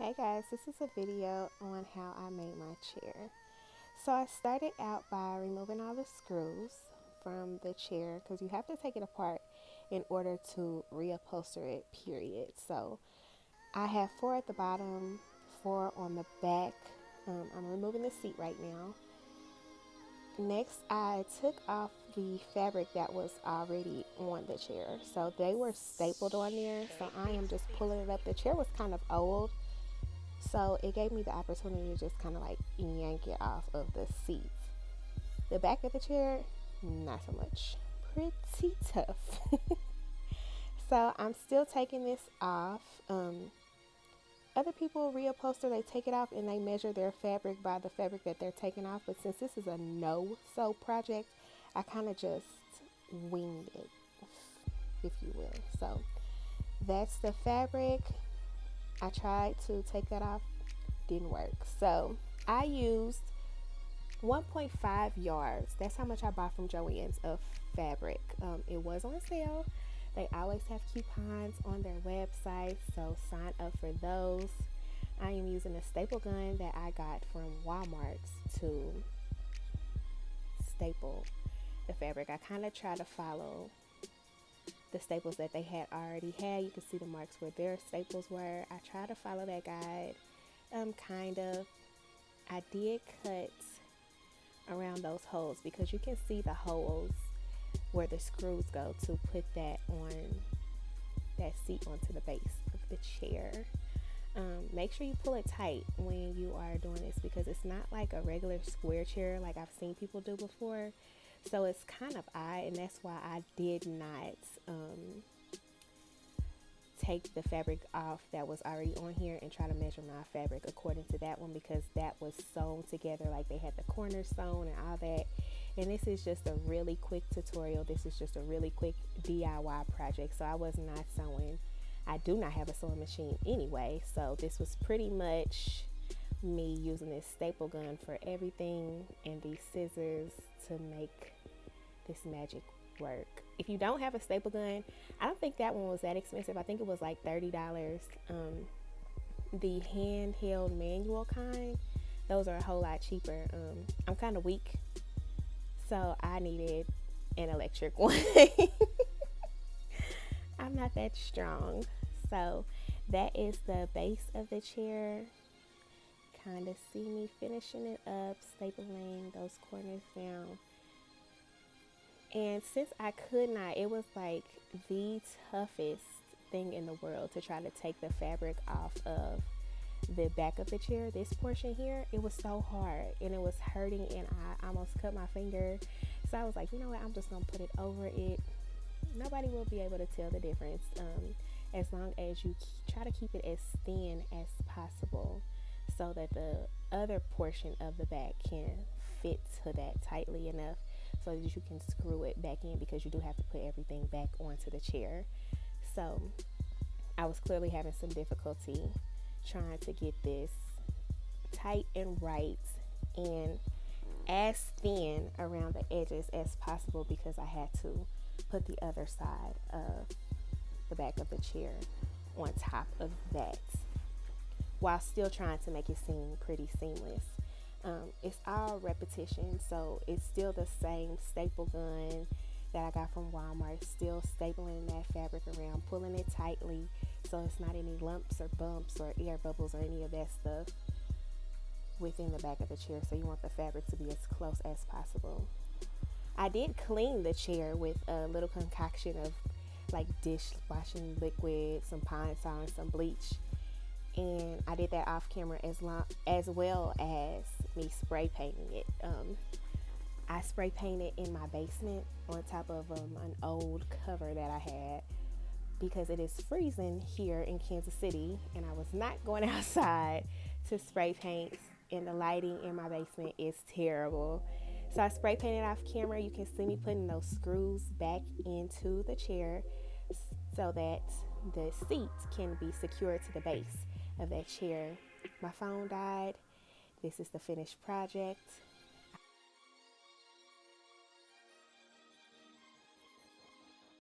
Hey guys, this is a video on how I made my chair. So I started out by removing all the screws from the chair because you have to take it apart in order to reupholster it, period. So I have 4 at the bottom, 4 on the back. I'm removing the seat right now. Next, I took off the fabric that was already on the chair. So they were stapled on there. So I am just pulling it up. The chair was kind of old, so it gave me the opportunity to just kind of like yank it off of the seat. The back of the chair, not so much. Pretty tough. So I'm still taking this off. Other people reupholster, they take it off and they measure their fabric by the fabric that they're taking off. But since this is a no-sew project, I kind of just winged it, if you will. So that's the fabric. I tried to take that off, didn't work. So I used 1.5 yards. That's how much I bought from JoAnn's of fabric. It was on sale. They always have coupons on their website, so sign up for those. I am using a staple gun that I got from Walmart to staple the fabric. I kind of try to follow the staples that they had already had. You can see the marks where their staples were. I try to follow that guide, kind of. I did cut around those holes because you can see the holes where the screws go to put that seat onto the base of the chair. Make sure you pull it tight when you are doing this because it's not like a regular square chair like I've seen people do before. So it's kind of odd, and that's why I did not take the fabric off that was already on here and try to measure my fabric according to that one, because that was sewn together, like they had the corners sewn and all that. And this is just a really quick tutorial. This is just a really quick DIY project. So I was not sewing. I do not have a sewing machine anyway. So this was pretty much me using this staple gun for everything and these scissors to make this magic work. If you don't have a staple gun, I don't think that one was that expensive. I think it was like $30. The handheld manual kind, those are a whole lot cheaper. I'm kind of weak, so I needed an electric one. I'm not that strong. So that is the base of the chair. Kind of see me finishing it up, stapling those corners down. And since I could not, it was like the toughest thing in the world to try to take the fabric off of the back of the chair. This portion here, it was so hard and it was hurting, and I almost cut my finger. So I was like, you know what, I'm just gonna put it over it. Nobody will be able to tell the difference, as long as you try to keep it as thin as possible so that the other portion of the back can fit to that tightly enough so that you can screw it back in, because you do have to put everything back onto the chair. So I was clearly having some difficulty trying to get this tight and right and as thin around the edges as possible, because I had to put the other side of the back of the chair on top of that while still trying to make it seem pretty seamless. It's all repetition, so it's still the same staple gun that I got from Walmart, still stapling that fabric around, pulling it tightly so it's not any lumps or bumps or air bubbles or any of that stuff within the back of the chair. So you want the fabric to be as close as possible. I did clean the chair with a little concoction of like dishwashing liquid, some Pine Sol, and some bleach. And I did that off camera as well as me spray painting it. I spray painted in my basement on top of an old cover that I had, because it is freezing here in Kansas City and I was not going outside to spray paint, and the lighting in my basement is terrible. So I spray painted off camera. You can see me putting those screws back into the chair so that the seat can be secured to the base of that chair. My phone died. This is the finished project.